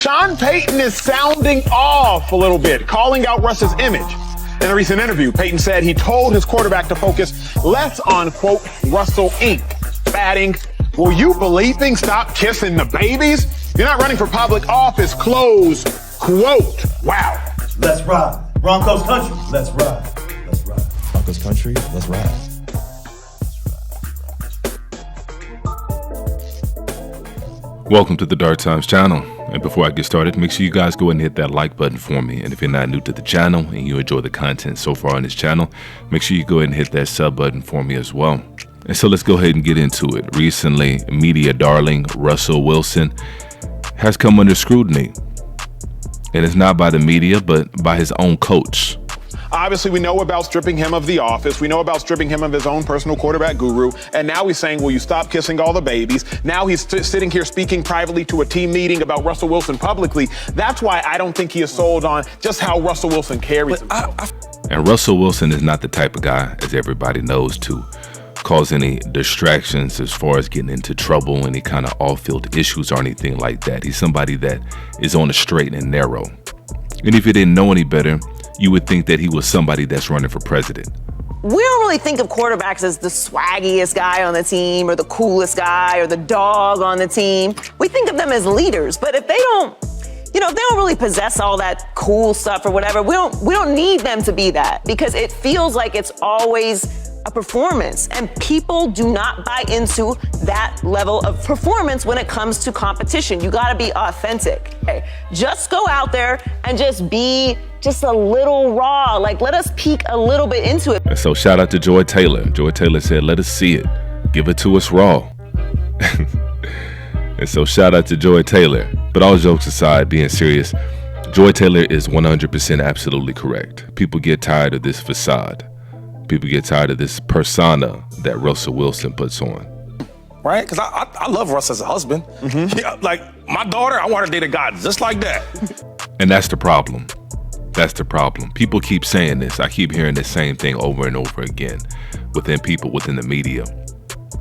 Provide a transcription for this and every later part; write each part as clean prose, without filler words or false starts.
Sean Payton is sounding off a little bit, calling out Russ's image. In a recent interview, Payton said he told his quarterback to focus less on, quote, Russell Inc., adding, will you bleeping stop kissing the babies? You're not running for public office, close quote. Wow. Let's ride. Broncos country, let's ride. Let's ride. Broncos country, let's ride. Welcome to the Dark Times channel. And before I get started, make sure you guys go ahead and hit that like button for me. And if you're not new to the channel and you enjoy the content so far on this channel, make sure you go ahead and hit that sub button for me as well. And so let's go ahead and get into it. Recently, media darling Russell Wilson has come under scrutiny. And it's not by the media, but by his own coach. Obviously, we know about stripping him of the office. We know about stripping him of his own personal quarterback guru. And now he's saying, will you stop kissing all the babies? Now he's sitting here speaking privately to a team meeting about Russell Wilson publicly. That's why I don't think he is sold on just how Russell Wilson carries himself. And Russell Wilson is not the type of guy, as everybody knows, to cause any distractions as far as getting into trouble, any kind of off-field issues or anything like that. He's somebody that is on the straight and narrow. And if you didn't know any better, you would think that he was somebody that's running for president. We don't really think of quarterbacks as the swaggiest guy on the team or the coolest guy or the dog on the team. We think of them as leaders, but if they don't, if they don't really possess all that cool stuff or whatever, we don't need them to be that, because it feels like it's always a performance, and people do not buy into that level of performance when it comes to competition. You gotta be authentic. Okay? Just go out there and just be just a little raw. Like, let us peek a little bit into it. And so shout out to Joy Taylor. Joy Taylor said, let us see it. Give it to us raw. And so shout out to Joy Taylor. But all jokes aside, being serious, Joy Taylor is 100% absolutely correct. People get tired of this facade. People get tired of this persona that Russell Wilson puts on. Right? Because I love Russ as a husband. Mm-hmm. Yeah, like, my daughter, I want her to date a guy just like that. And that's the problem. That's the problem. People keep saying this. I keep hearing the same thing over and over again within people within the media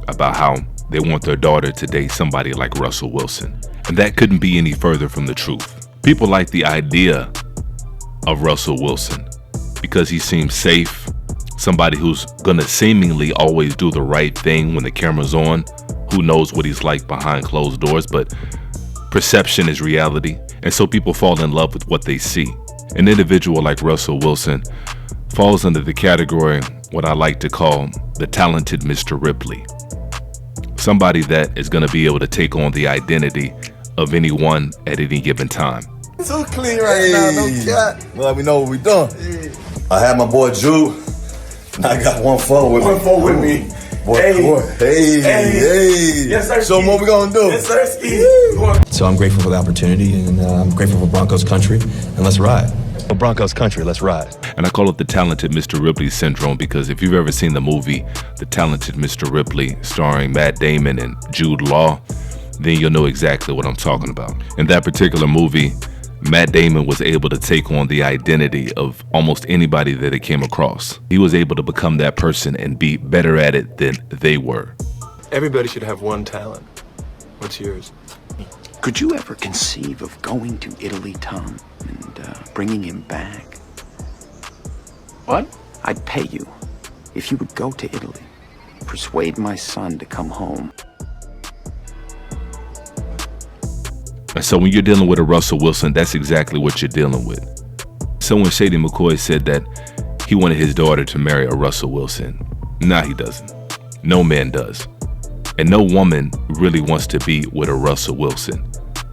about how they want their daughter to date somebody like Russell Wilson. And that couldn't be any further from the truth. People like the idea of Russell Wilson because he seems safe, somebody who's gonna seemingly always do the right thing when the camera's on. Who knows what he's like behind closed doors, but perception is reality. And so people fall in love with what they see. An individual like Russell Wilson falls under the category, what I like to call the talented Mr. Ripley. Somebody that is gonna be able to take on the identity of anyone at any given time. So clean right now, no cat. Well, we know what we're doing. I had my boy Drew. I got 1-4 with me. 1-4 with me. Boy, hey. Yes, sir. So what we gonna do? Yes, sir. So I'm grateful for the opportunity, and I'm grateful for Broncos country, and let's ride. For Broncos country, let's ride. And I call it the talented Mr. Ripley syndrome because if you've ever seen the movie The Talented Mr. Ripley starring Matt Damon and Jude Law, then you'll know exactly what I'm talking about. In that particular movie, Matt Damon was able to take on the identity of almost anybody that he came across. He was able to become that person and be better at it than they were. Everybody should have one talent. What's yours? Could you ever conceive of going to Italy, Tom, and bringing him back? What? I'd pay you if you would go to Italy, persuade my son to come home. And so when you're dealing with a Russell Wilson, that's exactly what you're dealing with. So when Shady McCoy said that he wanted his daughter to marry a Russell Wilson, nah, he doesn't. No man does. And no woman really wants to be with a Russell Wilson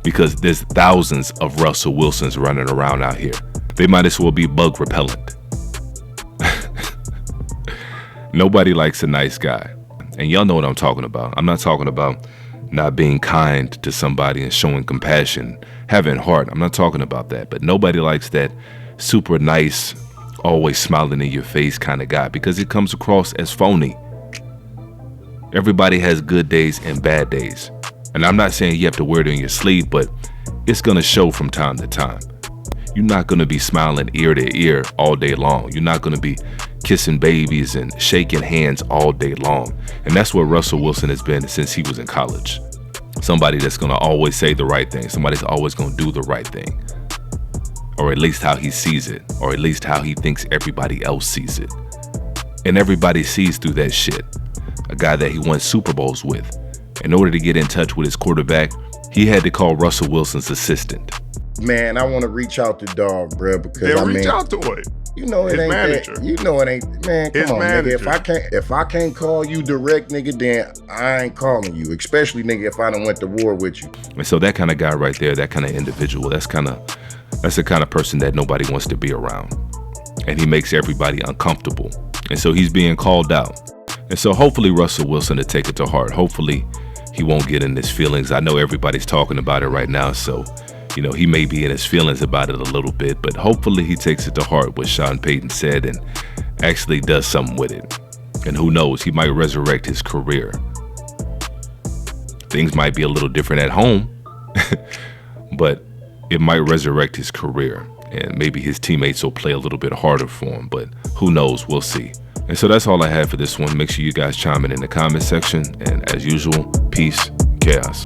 because there's thousands of Russell Wilsons running around out here. They might as well be bug repellent. Nobody likes a nice guy. And y'all know what I'm talking about. I'm not talking about not being kind to somebody and showing compassion, having heart. I'm not talking about that. But nobody likes that super nice, always smiling in your face kind of guy because it comes across as phony. Everybody has good days and bad days. And I'm not saying you have to wear it on your sleeve, but it's going to show from time to time. You're not going to be smiling ear to ear all day long. You're not going to be kissing babies and shaking hands all day long. And that's what Russell Wilson has been since he was in college. Somebody that's going to always say the right thing. Somebody's always going to do the right thing. Or at least how he sees it. Or at least how he thinks everybody else sees it. And everybody sees through that shit. A guy that he won Super Bowls with. In order to get in touch with his quarterback, he had to call Russell Wilson's assistant. Man, I want to reach out to dog, bro, because Then reach out to it. You know it His ain't manager. that. You know it ain't. Man, come His on, manager. nigga. If I can't call you direct, nigga, then I ain't calling you. Especially, nigga, if I done went to war with you. And so that kind of guy right there, that kind of individual, that's the kind of person that nobody wants to be around. And he makes everybody uncomfortable. And so he's being called out. And so hopefully Russell Wilson will take it to heart. Hopefully he won't get in his feelings. I know everybody's talking about it right now, so you know, he may be in his feelings about it a little bit, but hopefully he takes it to heart what Sean Payton said and actually does something with it. And who knows, he might resurrect his career. Things might be a little different at home, but it might resurrect his career. And maybe his teammates will play a little bit harder for him, but who knows, we'll see. And so that's all I have for this one. Make sure you guys chime in the comment section. And as usual, peace, chaos.